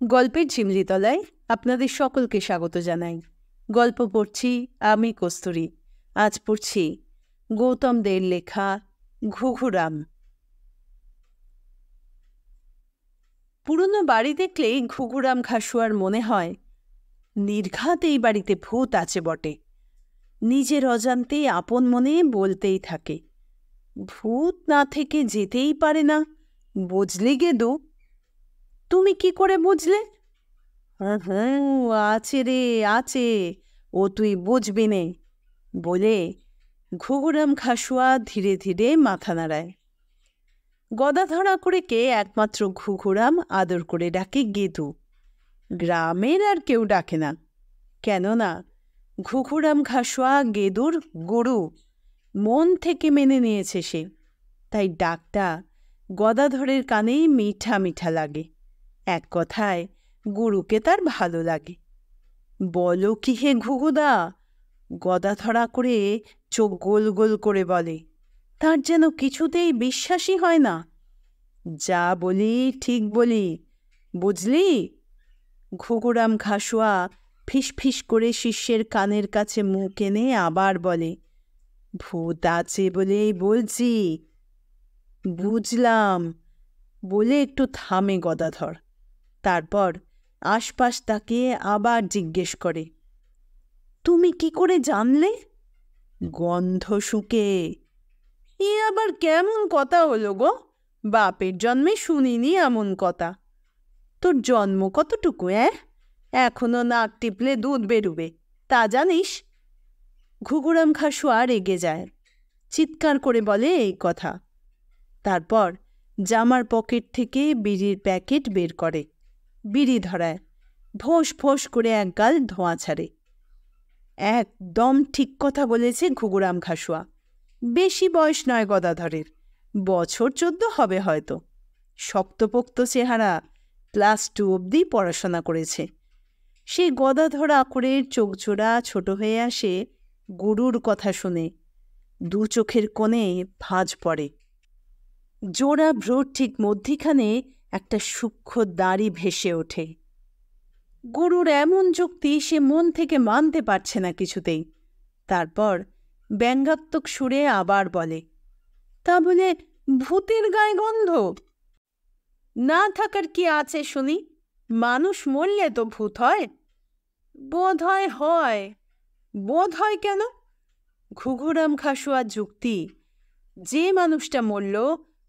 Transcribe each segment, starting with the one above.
গল্পের ঝিমলিতলায় আপনাদের সকলকে স্বাগত জানাই। গল্প পড়ছি আমি কস্তুরী। আজ পড়ছি গৌতম দের লেখা ঘুঘুরাম। পুরনো বাড়ি দেখলেই ঘুঘুরাম খাসুয়ার মনে হয় নির্ঘাত এই বাড়িতে ভূত আছে বটে। নিজের অজান্তে আপন মনে বলতেই থাকে, ভূত না থেকে যেতেই পারে না, বুঝলি গেদু? তুমি কি করে বুঝলে? হুম, আছে রে আছে, ও তুই বুঝবি নে বলে ঘুঘুরাম খাসুয়া ধীরে ধীরে মাথা নাড়ায়। গদাধরা করে কে একমাত্র ঘুঘুরাম আদর করে ডাকে গেদু। গ্রামের আর কেউ ডাকে না, কেননা ঘুঘুরাম খাসুয়া গেদুর গুরু, মন থেকে মেনে নিয়েছে সে। তাই ডাকটা গদাধরের কানেই মিঠা মিঠা লাগে। এক কথায় গুরুকে তার ভালো লাগে। বলো কি হে ঘুঘুদা, গদাধরা করে চোখ গোল গোল করে বলে। তার যেন কিছুতেই বিশ্বাসই হয় না। যা বলি ঠিক বলি, বুঝলি? ঘুঘুরাম খাসুয়া ফিস ফিস করে শিষ্যের কানের কাছে মুখ এনে আবার বলে, ভূত আছে বলেই বলছি। বুঝলাম বলে একটু থামে গদাধর। তারপর আশপাশ তাকিয়ে আবার জিজ্ঞেস করে, তুমি কি করে জানলে? গন্ধ শুকে। এ আবার কেমন কথা হলো গো? বাপের জন্মে শুনিনি এমন কথা। তোর জন্ম কতটুকু? এখনো নাক টিপলে দুধ বেরুবে, তা জানিস? ঘুঘুরাম খাসুয়া রেগে যায়, চিৎকার করে বলে এই কথা। তারপর জামার পকেট থেকে বিড়ির প্যাকেট বের করে, বিড়ি ধরায়, ফোঁস ফোঁস করে একগাল ধোঁয়া ছাড়ে। একদম ঠিক কথা বলেছে ঘুঘুরাম খাসুয়া। বেশি বয়স নয় গদাধরের, বছর 14 হবে হয়তো। শক্তপোক্ত চেহারা, ক্লাস 2 অবধি পড়াশোনা করেছে। সেই গদাধর আকরের চোখজোড়া ছোট হয়ে আসে গুরুর কথা শুনে। দু চোখের কোণে ভাঁজ পড়ে। জোড়া ভ্রুর ঠিক মধ্যিখানে একটা সূক্ষ্ম দাড়ি ভেসে ওঠে। গুরুর এমন যুক্তি সে মন থেকে মানতে পারছে না কিছুতেই। তারপর ব্যঙ্গাত্মক সুরে আবার বলে, তা বলে ভূতের গায়ে গন্ধ? না থাকার কি আছে শুনি? মানুষ মরলে তো ভূত হয়। বোধ হয় হয়। বোধ হয় কেন? ঘুঘুরাম খাসুয়ার যুক্তি, যে মানুষটা মরল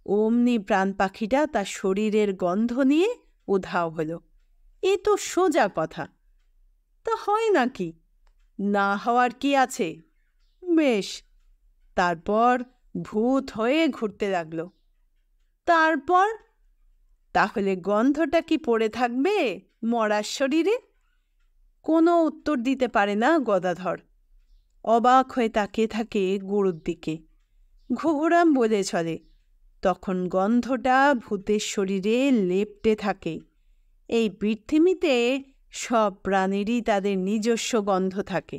অমনি প্রাণ পাখিটা তার শরীরের গন্ধ নিয়ে উধাও হলো। এ তো সোজা কথা। তা হয় নাকি? না হওয়ার কি আছে? বেশ, তারপর ভূত হয়ে ঘুরতে লাগলো। তারপর তাহলে গন্ধটা কি পড়ে থাকবে মরার শরীরে? কোনো উত্তর দিতে পারে না গদাধর। অবাক হয়ে তাকিয়ে থাকে গুরুর দিকে। ঘুঘুরাম বলে চলে, তখন গন্ধটা ভূতের শরীরে লেপ্টে থাকে। এই পৃথিবীতে সব প্রাণীরই তাদের নিজস্ব গন্ধ থাকে,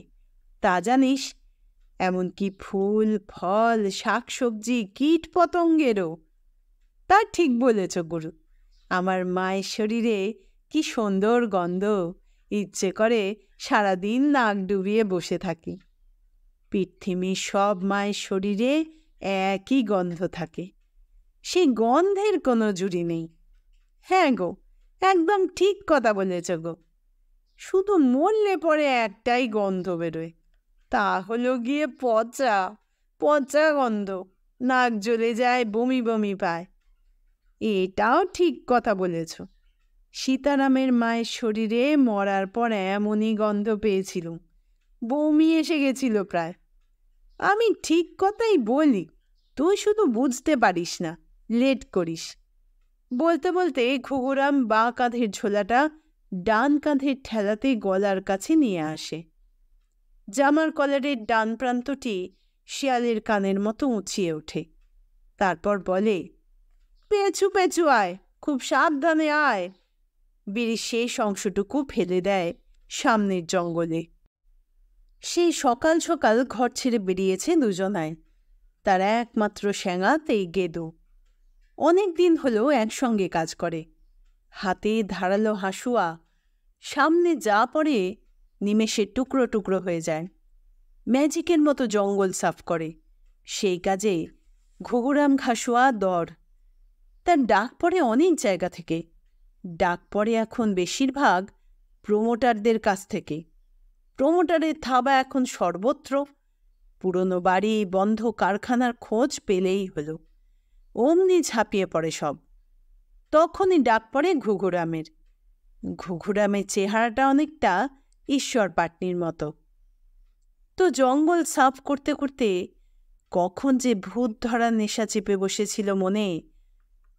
তা জানিস? এমনকি ফুল, ফল, শাকসবজি, কীট পতঙ্গেরও। তা ঠিক বলেছ গুরু। আমার মায়ের শরীরে কি সুন্দর গন্ধ, ইচ্ছে করে সারাদিন নাক ডুবিয়ে বসে থাকি। পৃথিবীর সব মায়ের শরীরে একই গন্ধ থাকে, সেই গন্ধের কোনো জুড়ি নেই। হ্যাঁ গো, একদম ঠিক কথা বলেছ গো। শুধু মরলে পরে একটাই গন্ধ বেরোয়, তা হলো গিয়ে পচা পচা গন্ধ। নাক জ্বলে যায়, বমি বমি পায়। এটাও ঠিক কথা বলেছ। সীতারামের মায়ের শরীরে মরার পর এমনই গন্ধ পেয়েছিলুম, বমি এসে গেছিল প্রায়। আমি ঠিক কথাই বলি, তুই শুধু বুঝতে পারিস না, লেট করিস। বলতে বলতে ঘুঘুরাম বাঁ কাঁধের ঝোলাটা ডান কাঁধের ঠেলাতে গলার কাছে নিয়ে আসে। জামার কলারের ডান প্রান্তটি শিয়ালের কানের মতো উঁচিয়ে ওঠে। তারপর বলে, পেছু পেছু আয়, খুব সাবধানে আয়। বিড়ির শেষ অংশটুকু ফেলে দেয় সামনের জঙ্গলে। সেই সকাল সকাল ঘর ছেড়ে বেরিয়েছে দুজনায়। তার একমাত্র স্যাঙাত এই গেদু। অনেক দিন হলো একসঙ্গে কাজ করে। হাতে ধারালো হাসুয়া, সামনে যা পড়ে নিমেষে টুকরো টুকরো হয়ে যায়। ম্যাজিকের মতো জঙ্গল সাফ করে। সেই কাজে ঘুঘুরাম ঘাসুয়া দর। তার ডাক পড়ে অনেক জায়গা থেকে। ডাক পড়ে এখন বেশিরভাগ প্রমোটারদের কাছ থেকে। প্রমোটারের থাবা এখন সর্বত্র। পুরনো বাড়ি, বন্ধ কারখানার খোঁজ পেলেই হলো, অমনি ঝাঁপিয়ে পড়ে সব। তখনই ডাক পড়ে ঘুঘুরামের। ঘুঘুরামের চেহারাটা অনেকটা ঈশ্বর পাটনির মতো। তো জঙ্গল সাফ করতে করতে কখন যে ভূত ধরার নেশা চেপে বসেছিল মনে,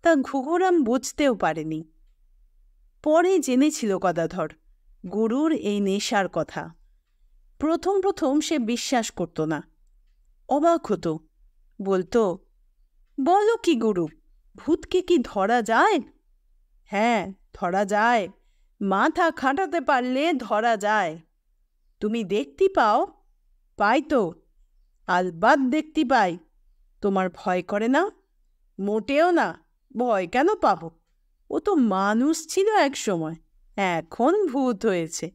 তা ঘুঘুরাম বুঝতেও পারেনি। পরে জেনেছিল গদাধর গুরুর এই নেশার কথা। প্রথম প্রথম সে বিশ্বাস করত না, অবাক হতো। বলতো, বলো কি গুরু, ভূতকে কি ধরা যায়? হ্যাঁ, ধরা যায়। মাথা খাটাতে পারলে ধরা যায়। তুমি দেখতে পাও? পাই তো, আলবাত দেখতে পাই। তোমার ভয় করে না? মোটেও না। ভয় কেন পাবো? ও তো মানুষ ছিল এক সময়, এখন ভূত হয়েছে।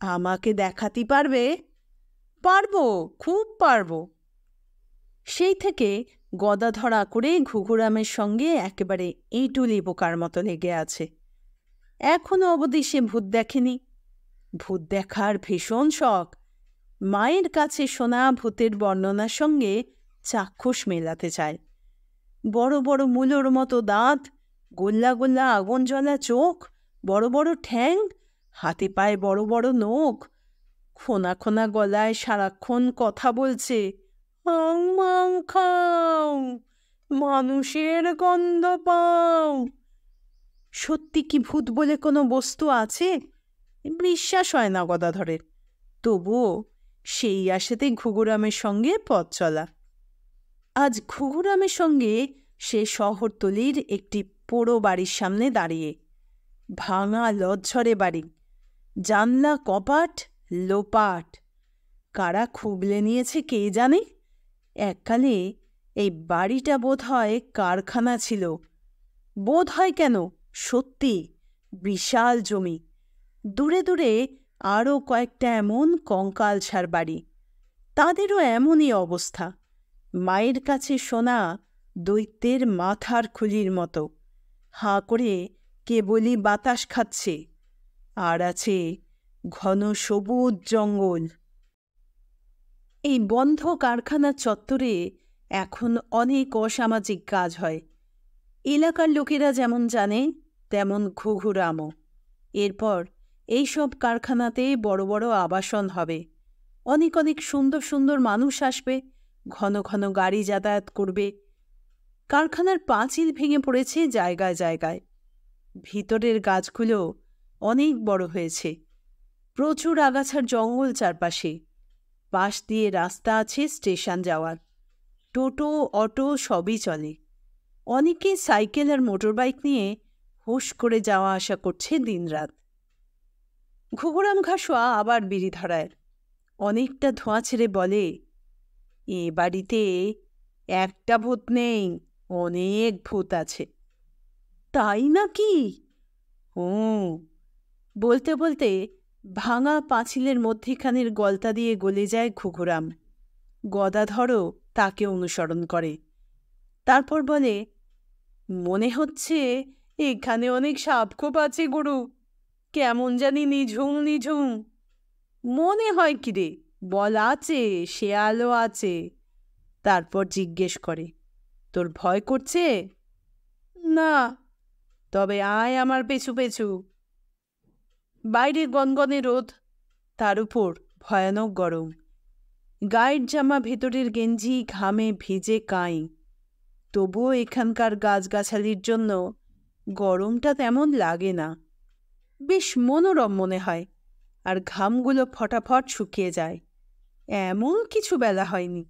আমাকে দেখাতে পারবে? পারবো, খুব পারবো। সেই থেকে গদাধর করে ঘুঘুরামের সঙ্গে একেবারে ইঁটুলি পোকার মতো লেগে আছে। এখনো অবধি সে ভূত দেখেনি। ভূত দেখার ভীষণ শখ। মায়ের কাছে শোনা ভূতের বর্ণনার সঙ্গে চাক্ষুষ মেলাতে চায়। বড় বড় মূলোর মতো দাঁত, গোল্লা গোল্লা আগুন জ্বলা চোখ, বড় বড় ঠ্যাং, হাতে পায়ে বড় বড় নখ, খোনা খোনা গলায় সারাক্ষণ কথা বলছে, হাং মাং খাও, মানুষের গন্ধ পাও। সত্যি কি ভূত বলে কোনো বস্তু আছে? বিশ্বাস হয় না গদাধরের। তবুও সেই আশাতেই ঘুঘুরামের সঙ্গে পথ চলা। আজ ঘুঘুরামের সঙ্গে সে শহরতলির একটি পোড়ো বাড়ির সামনে দাঁড়িয়ে। ভাঙা লজ্জরে বাড়ি, জানলা কপাট লোপাট। কারা খুবলে নিয়েছে কে জানে। এককালে এই বাড়িটা বোধ হয় কারখানা ছিল। বোধ হয় কেন, সত্যি বিশাল জমি। দূরে দূরে আরও কয়েকটা এমন কঙ্কালসার বাড়ি, তাদেরও এমনই অবস্থা। মায়ের কাছে শোনা দৈত্যের মাথার খুলির মতো, হাঁ করে কেবলই বাতাস খাচ্ছে। আর আছে ঘন সবুজ জঙ্গল। এই বন্ধ কারখানার চত্বরে এখন অনেক অসামাজিক কাজ হয়। এলাকার লোকেরা যেমন জানে, তেমন ঘুঘুরামও। এরপর এইসব কারখানাতে বড় বড় আবাসন হবে। অনেক অনেক সুন্দর সুন্দর মানুষ আসবে, ঘন ঘন গাড়ি যাতায়াত করবে। কারখানার পাঁচিল ভেঙে পড়েছে জায়গায় জায়গায়। ভিতরের গাছগুলো অনেক বড় হয়েছে। প্রচুর আগাছার জঙ্গল চারপাশে। পাশ দিয়ে রাস্তা আছে স্টেশন যাওয়ার। টোটো, অটো সবই চলে। অনেকে সাইকেল আর মোটরবাইক নিয়ে হুশ করে যাওয়া আসা করছে দিনরাত। ঘুঘুরাম ঘাসুয়া আবার বিড়ি ধরায়। অনেকটা ধোঁয়া ছেড়ে বলে, এ বাড়িতে একটা ভূত নেই, অনেক ভূত আছে। তাই নাকি? হুঁ। বলতে বলতে ভাঙা পাঁচিলের মধ্যিখানের গলতা দিয়ে গলে যায় ঘুঘুরাম। গদাধরও তাকে অনুসরণ করে। তারপর বলে, মনে হচ্ছে এখানে অনেক সাপখোপ আছে গুরু, কেমন জানি নিঝুম নিঝুম। মনে হয় কি রে? বল আছে, শেয়ালও আছে। তারপর জিজ্ঞেস করে, তোর ভয় করছে? না। তবে আয় আমার পেছু পেছু। বাইরে গনগনে রোদ, তার উপর ভয়ানক গরম। গায়ের জামা ভেতরের গেঞ্জি ঘামে ভিজে কাঁই। তবুও এখানকার গাছগাছালির জন্য গরমটা তেমন লাগে না। বেশ মনোরম মনে হয়। আর ঘামগুলো ফটাফট শুকিয়ে যায়। এমন কিছু বেলা হয়নি,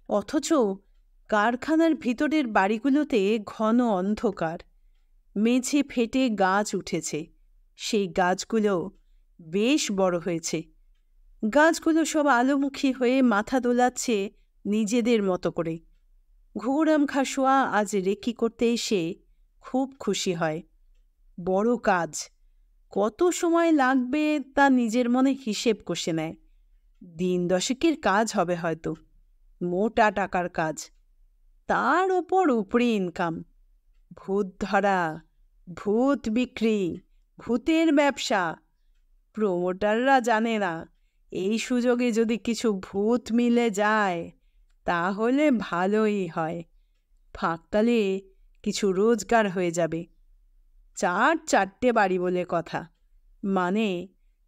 অথচ কারখানার ভিতরের বাড়িগুলোতে ঘন অন্ধকার। মেঝে ফেটে গাছ উঠেছে। সেই গাছগুলো বেশ বড় হয়েছে। গাছগুলো সব আলোমুখী হয়ে মাথা দোলাচ্ছে নিজেদের মতো করে। ঘুঘুরাম ঘাসুয়া আজ রেকি করতে এসে খুব খুশি হয়। বড় কাজ, কত সময় লাগবে তা নিজের মনে হিসেব কষে নেয়। দিন দশেকের কাজ হবে হয়তো, মোটা টাকার কাজ, তার ওপর উপরি ইনকাম। ভূত ধরা, ভূত বিক্রি, ভূতের ব্যবসা। প্রমোটাররা জানে না এই সুযোগে যদি কিছু ভূত মিলে যায় তাহলে ভালোই হয়, ফাঁকতালে কিছু রোজগার হয়ে যাবে। 4 বাড়ি বলে কথা, মানে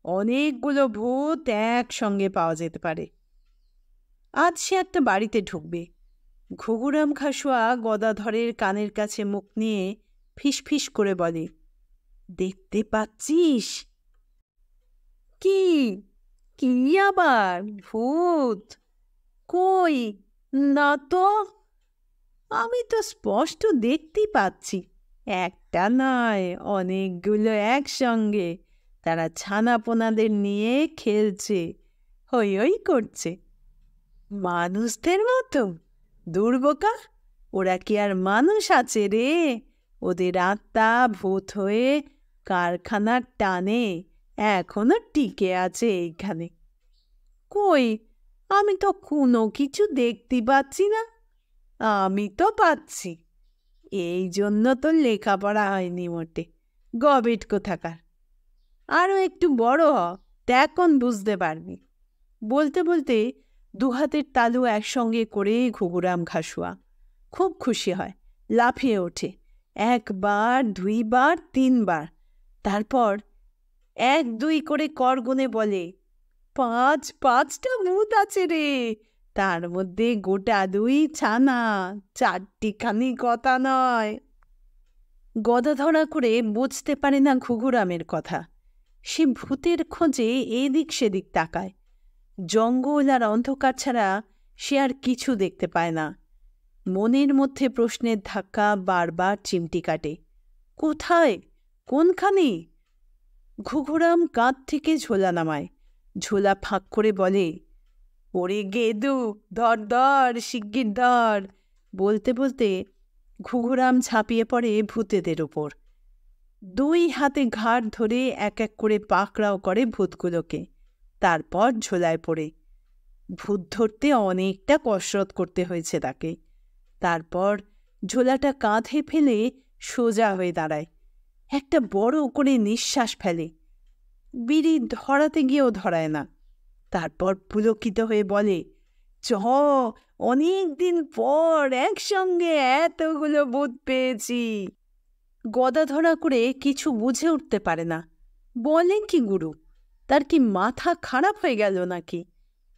অনেকগুলো ভূত একসঙ্গে পাওয়া যেতে পারে। আজ সে একটা বাড়িতে ঢুকবে। ঘুঘুরাম খাসুয়া গদাধরের কানের কাছে মুখ নিয়ে ফিসফিস করে বলে, দেখতে পাচ্ছিস? কি? কি আবার ভূত? কই, না তো। আমি তো স্পষ্ট দেখতে পাচ্ছি, একটা নয়, অনেকগুলো একসঙ্গে। তারা ছানাপোনাদের নিয়ে খেলছে, হই হই করছে। মানুষদের মতো? দুর্বোকা, ওরা কি আর মানুষ আছে রে? ওদের আত্মা ভূত হয়ে কারখানার টানে এখনো টিকে আছে এইখানে। কই, আমি তো কোনো কিছু দেখতে পাচ্ছি না। আমি তো পাচ্ছি, এই জন্য তো লেখাপড়া হয়নি মোটে, গবেট কোথাকার। আরও একটু বড় হ, তখন বুঝতে পারবি। বলতে বলতে দুহাতের তালু একসঙ্গে করে ঘুঘুরাম খাসুয়া খুব খুশি হয়, লাফিয়ে ওঠে, 1 বার 2 বার 3 বার। তারপর 1 2 করে কর গুনে বলে, 5টা ভূত আছে রে, তার মধ্যে গোটা 2 ছানা, 4টিখানি কথা নয়। গদাধরা করে বুঝতে পারে না ঘুঘুরামের কথা। সে ভূতের খোঁজে এদিক সেদিক তাকায়। জঙ্গল আর অন্ধকার ছাড়া সে আর কিছু দেখতে পায় না। মনের মধ্যে প্রশ্নের ধাক্কা বারবার চিমটি কাটে, কোথায়, কোনখানে? ঘুঘুরাম কাঁধ থেকে ঝোলা নামায়, ঝোলা ফাঁক করে বলে, ওরে গেদু, ধর ধর, শিগগির ধর। বলতে বলতে ঘুঘুরাম ঝাঁপিয়ে পড়ে ভূতেদের ওপর। 2 হাতে ঘাড় ধরে এক এক করে পাকড়াও করে ভূতগুলোকে, তারপর ঝোলায় পড়ে। ভূত ধরতে অনেকটা কসরত করতে হয়েছে তাকে। তারপর ঝোলাটা কাঁধে ফেলে সোজা হয়ে দাঁড়ায়, একটা বড় করে নিঃশ্বাস ফেলে। বিড়ি ধরাতে গিয়েও ধরায় না। তারপর পুলকিত হয়ে বলে, অনেক দিন পর একসঙ্গে এতগুলো ভূত পেয়েছি। গদাধরা করে কিছু বুঝে উঠতে পারে না। বলেন কি গুরু, তার কি মাথা খারাপ হয়ে গেল নাকি?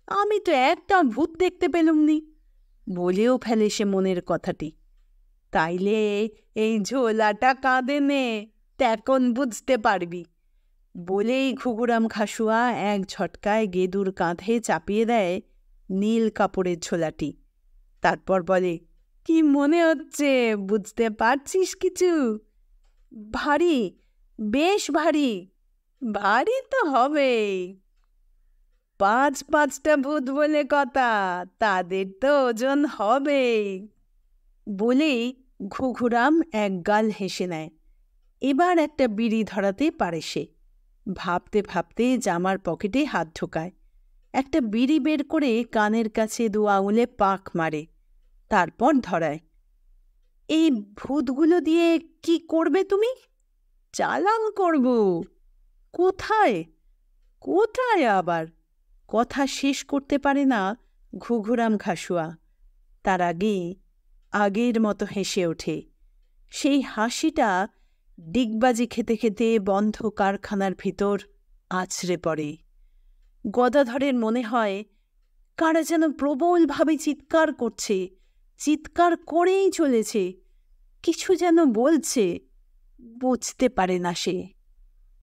আমি তো একটা ভূত দেখতে পেলুমনি। বলেও ফেলে সে মনের কথাটি। তাইলে এই ঝোলাটা কাঁধে নে, তখন বুঝতে পারবি। বলেই ঘুঘুরাম খাসুয়া এক ঝটকায় গেদুর কাঁধে চাপিয়ে দেয় নীল কাপড়ের ঝোলাটি। তারপর বলে, কি মনে হচ্ছে, বুঝতে পারছিস কিছু? ভারী, বেশ ভারী। ভারী তো হবেই, 5টা ভূত বলে কথা, তাদের তো ওজন হবেই। বলেই ঘুঘুরাম এক গাল হেসে নেয়। এবার একটা বিড়ি ধরাতে পারে সে। ভাবতে ভাবতে জামার পকেটে হাত ঢোকায়, একটা বিড়ি বের করে কানের কাছে 2 আঙুলে পাক মারে, তারপর ধরায়। এই ভূতগুলো দিয়ে কি করবে তুমি? চালান করব। কোথায়? কোথায় আবার? কথা শেষ করতে পারে না ঘুঘুরাম খাসুয়া। তার আগের মতো হেসে ওঠে। সেই হাসিটা ডিগবাজি খেতে খেতে বন্ধ কারখানার ভিতর আছড়ে পড়ে। গদাধরের মনে হয় কারা যেন প্রবলভাবে চিৎকার করছে, চিৎকার করেই চলেছে, কিছু যেন বলছে, বুঝতে পারে না সে।